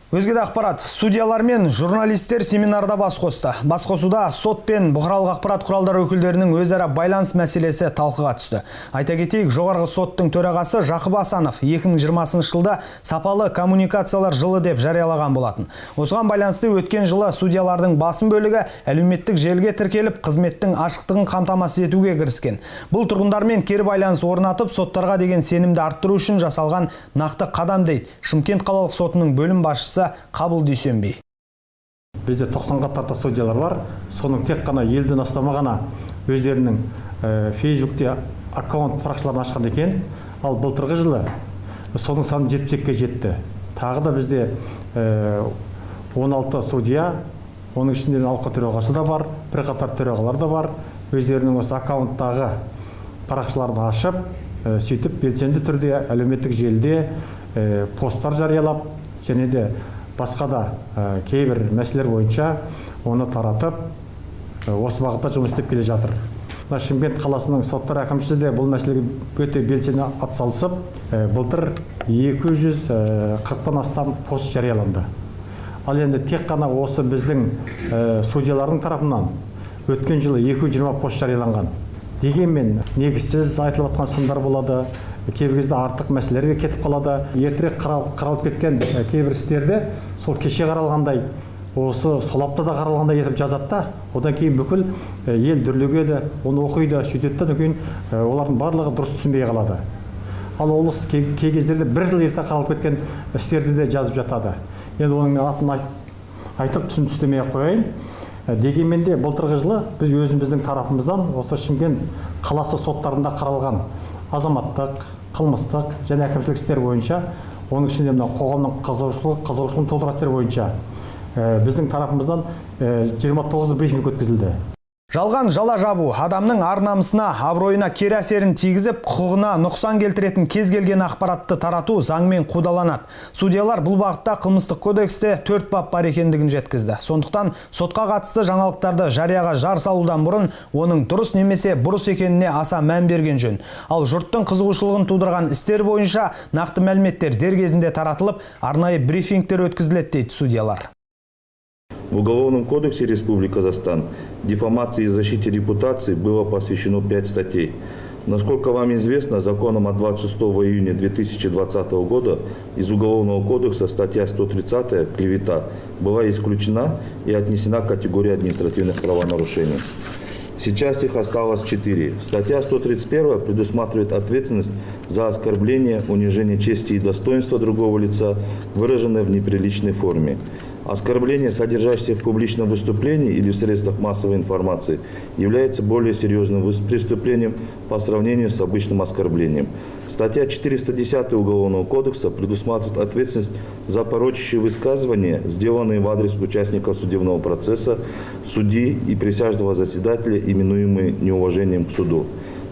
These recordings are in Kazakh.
Өзгеде ақпарат, судьялар мен журналистер семинарда бас қосты. Басқосуда сот пен бұқаралық ақпарат құралдары өкілдерінің өзара байланыс мәселесі талқыға түсті. Айта кетейік, жоғарғы соттың төрағасы Жақып Асанов 2020 жылда сапалы коммуникациялар жылы деп жариялаған болатын. Осыған байланысты өткен жылы судьялардың басым бөлігі әлеуметтік желіге тіркеліп, қызметтің ашықтығын қамтамасыз етуге кіріскен. Бұл тұрғындармен кері байланыс орнатып, соттарға деген сенімді арттыру үшін жасалған нақты қадам дейді Шымкент қалалық сотының бөлім басшысы Қабыл Дүйсенбей. Бізде 90-ға тарта судьялар бар. Соның тек қана елден астамы ғана өздерінің Фейсбукте аккаунт парақшаларын ашқан екен. Ал былтырғы жылы соның саны 72-ге жетті. Тағы да бізде 16 судья, оның ішінде алқа төрағасы да бар, бірқатар төрағалар да бар. Өздерінің осы аккаунттағы парақшаларын ашып, сөйтіп белсенді түрде әлеуметтік желіде посттар жариялап, және де басқа да кейбір мәселелер бойынша оны таратып, осы бағытта жұмыс істеп келе жатыр. Шымкент қаласының соттар әкімшісі де бұл мәселеге өте белсене атсалысып, былтыр 240-тан астам пост жарияланды. Ал енді тек қана осы біздің судьялардың тарапынан өткен жылы 220 пост жарияланған. Дегенмен негізсіз айтылып жатқан сындар болады, кейбір кезде артық мәселелерге кетіп қалады. Ертерек қаралып кеткен кейбір істерді сол кеше қаралғандай, осы сол аптада қаралғандай етіп жазады да, одан кейін бүкіл ел дүрлігеді, оны оқиды, сөйтеді, кейін олардың барлығы дұрыс түсінбей қалады. Ал ол кей кездерде бір жыл ерте қаралып кеткен істерді де жазып жатады. Енді оның атын айтып түсіндірмей қояйын. Дегенмен де былтырғы жылы біз өзіміздің тарапымыздан осы Шымкент қаласы соттарында қаралған азаматтық, қылмыстық және әкімшілік істер бойынша, оның ішінде қоғамның қызығушылығын тудырған істер бойынша біздің тарапымыздан 29 брифинг өткізілді. Жалған жала жабу адамның ар-намысына, абыройына кері әсерін тигізіп, құқығына нұқсан келтіретін кез келген ақпаратты тарату заңмен қудаланады. Судьялар бұл бағытта қылмыстық кодексте 4 бап бар екендігін жеткізді. Сондықтан сотқа қатысты жаңалықтарды жарияға жар салудан бұрын оның дұрыс немесе бұрыс екеніне аса мән берген жөн. Ал жұрттың қызығушылығын тудырған істер бойынша нақты мәліметтер дер кезінде таратылып, арнайы брифингтер өткізіледі дейді судьялар. В Уголовном кодексе Республики Казахстан дефамации и защите репутации было посвящено 5 статей. Насколько вам известно, законом от 26 июня 2020 года из Уголовного кодекса статья 130 «Клевета» была исключена и отнесена к категории административных правонарушений. Сейчас их осталось 4. Статья 131 предусматривает ответственность за оскорбление, унижение чести и достоинства другого лица, выраженное в неприличной форме. Оскорбление, содержащееся в публичном выступлении или в средствах массовой информации, является более серьезным преступлением по сравнению с обычным оскорблением. Статья 410 Уголовного кодекса предусматривает ответственность за порочащие высказывания, сделанные в адрес участников судебного процесса, судьи и присяжного заседателя, именуемые неуважением к суду.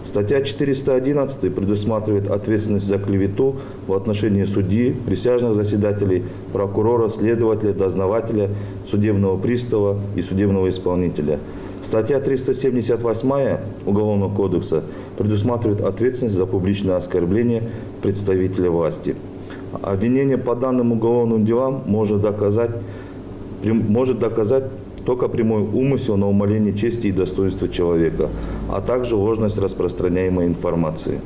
Статья 411 предусматривает ответственность за клевету в отношении судьи, присяжных заседателей, прокурора, следователя, дознавателя, судебного пристава и судебного исполнителя. Статья 378 Уголовного кодекса предусматривает ответственность за публичное оскорбление представителя власти. Обвинение по данным уголовным делам может доказать только прямой умысел на умаление чести и достоинства человека, а также ложность распространяемой информации.